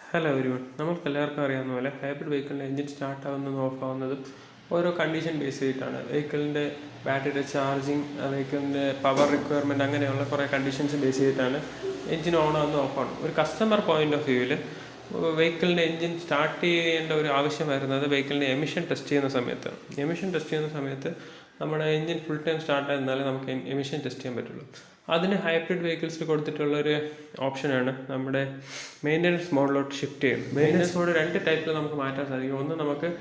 Hello everyone. നമുക്കെല്ലാവർക്കും അറിയാവുന്ന പോലെ ഹൈബ്രിഡ് വെഹിക്കിളിൻ്റെ എഞ്ചിൻ സ്റ്റാർട്ട് ആവുന്നതും ഓഫ് ആവുന്നതും ഓരോ കണ്ടീഷൻ ബേസ് ചെയ്തിട്ടാണ്. വെഹിക്കിളിൻ്റെ ബാറ്ററിയുടെ ചാർജിങ്, വെഹിക്കിളിൻ്റെ പവർ റിക്വയർമെൻറ്റ്, അങ്ങനെയുള്ള കുറേ കണ്ടീഷൻസ് ബേസ് ചെയ്തിട്ടാണ് എഞ്ചിൻ ഓൺ ആവുന്ന ഓഫ് ആണ്. ഒരു കസ്റ്റമർ പോയിൻ്റ് ഓഫ് വ്യൂവിൽ വെഹിക്കിളിൻ്റെ എഞ്ചിൻ സ്റ്റാർട്ട് ചെയ്യേണ്ട ഒരു ആവശ്യം വരുന്നത് വെഹിക്കിളിൻ്റെ എമിഷൻ ടെസ്റ്റ് ചെയ്യുന്ന സമയത്ത്. എമിഷൻ ടെസ്റ്റ് ചെയ്യുന്ന സമയത്ത് നമ്മുടെ എഞ്ചിൻ ഫുൾ ടൈം സ്റ്റാർട്ട് ആയിരുന്നാലേ നമുക്ക് എമിഷൻ ടെസ്റ്റ് ചെയ്യാൻ പറ്റുള്ളൂ. അതിന് ഹൈബ്രിഡ് വെഹിക്കിൾസിൽ കൊടുത്തിട്ടുള്ളൊരു ഓപ്ഷനാണ് നമ്മുടെ മെയിൻ്റനൻസ് മോഡിലോട്ട് ഷിഫ്റ്റ് ചെയ്യും. മെയിൻ്റനൻസ് മോഡ് രണ്ട് ടൈപ്പിൽ നമുക്ക് മാറ്റാൻ സാധിക്കും. ഒന്ന്, നമുക്ക്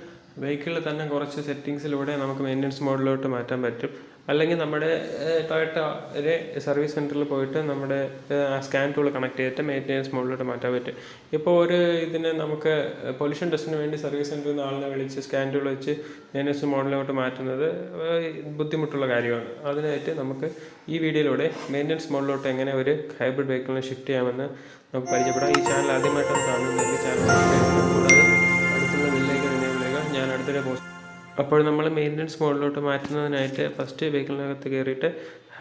വെഹിക്കിളിൽ തന്നെ കുറച്ച് സെറ്റിങ്സിലൂടെ നമുക്ക് മെയിൻ്റനൻസ് മോഡിലോട്ട് മാറ്റാൻ പറ്റും. അല്ലെങ്കിൽ നമ്മുടെ ടൊയോട്ടയുടെ സർവീസ് സെൻറ്ററിൽ പോയിട്ട് നമ്മുടെ സ്കാൻ ടൂൾ കണക്ട് ചെയ്തിട്ട് മെയിൻ്റനൻസ് മോഡിലോട്ട് മാറ്റാൻ പറ്റും. ഇപ്പോൾ ഇതിന് നമുക്ക് പൊല്യൂഷൻ ടെസ്റ്റിന് വേണ്ടി സർവീസ് സെൻറ്ററിൽ നിന്ന് ആളിനെ വിളിച്ച് സ്കാൻ ടൂൾ വെച്ച് മെയിൻ്റനൻസ് മോഡിലോട്ട് മാറ്റുന്നത് ബുദ്ധിമുട്ടുള്ള കാര്യമാണ്. അതിനായിട്ട് നമുക്ക് ഈ വീഡിയോയിലൂടെ മെയിൻ്റനൻസ് മോഡിലോട്ട് എങ്ങനെ ഒരു ഹൈബ്രിഡ് വെഹിക്കിളിനെ ഷിഫ്റ്റ് ചെയ്യാമെന്ന് നമുക്ക് പരിചയപ്പെടാം. ഈ ചാനൽ ആദ്യമായിട്ടാണ് കാണുന്നതെങ്കിൽ ചാനൽ കൂടാതെ അടുത്തുള്ള ബെല്ലൈക്കൺ എനേബിൾ ചെയ്യുക. ഞാൻ അടുത്തൊരു പോസ്റ്റ്. അപ്പോൾ നമ്മൾ മെയിൻ്റനൻസ് മോഡിലോട്ട് മാറ്റുന്നതിനായിട്ട് ഫസ്റ്റ് വെഹിക്കിളിനകത്ത് കയറിയിട്ട്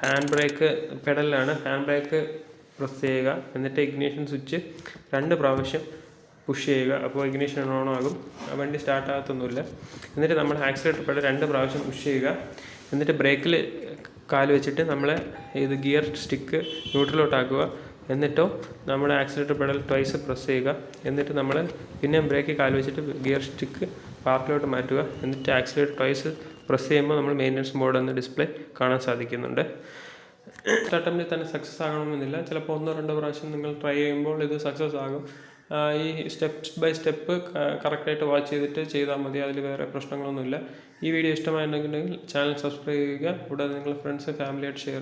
ഹാൻഡ് ബ്രേക്ക് പെഡലിലാണ് ഹാൻഡ് ബ്രേക്ക് പ്രസ് ചെയ്യുക. എന്നിട്ട് ഇഗ്നിഷൻ സ്വിച്ച് 2 പ്രാവശ്യം പുഷ് ചെയ്യുക. അപ്പോൾ ഇഗ്നിഷൻ ഓൺ ആകും, വണ്ടി സ്റ്റാർട്ട് ആകത്തൊന്നുമില്ല. എന്നിട്ട് നമ്മൾ ആക്സിലേറ്റർ പെഡൽ 2 പ്രാവശ്യം പുഷ് ചെയ്യുക. എന്നിട്ട് ബ്രേക്കിൽ കാല് വെച്ചിട്ട് നമ്മൾ ഗിയർ സ്റ്റിക്ക് ന്യൂട്രലോട്ടാക്കുക. എന്നിട്ടോ നമ്മുടെ ആക്സിലേറ്റർ പെഡൽ ട്വൈസ് പ്രസ് ചെയ്യുക. എന്നിട്ട് നമ്മൾ പിന്നെ ബ്രേക്കിൽ കാല് വെച്ചിട്ട് ഗിയർ സ്റ്റിക്ക് പാർക്കിലോട്ട് മാറ്റുക. എന്നിട്ട് ആക്സിലേറ്റർ ട്വൈസ് പ്രസ് ചെയ്യുമ്പോൾ നമ്മൾ മെയിൻ്റനൻസ് മോഡ് എന്ന ഡിസ്പ്ലേ കാണാൻ സാധിക്കുന്നുണ്ട്. അറ്റംപ്റ്റിൽ തന്നെ സക്സസ് ആകണമെന്നില്ല. ചിലപ്പോൾ 1-2 പ്രാവശ്യം നിങ്ങൾ ട്രൈ ചെയ്യുമ്പോൾ ഇത് സക്സസ് ആകും. ഈ സ്റ്റെപ്പ് ബൈ സ്റ്റെപ്പ് കറക്റ്റായിട്ട് വാച്ച് ചെയ്തിട്ട് ചെയ്താൽ മതി. അതിൽ വേറെ പ്രശ്നങ്ങളൊന്നുമില്ല. ഈ വീഡിയോ ഇഷ്ടമായിട്ടുണ്ടെങ്കിൽ ചാനൽ സബ്സ്ക്രൈബ് ചെയ്യുക. കൂടാതെ നിങ്ങളുടെ ഫ്രണ്ട്സ് ഫാമിലിയായിട്ട് ഷെയർ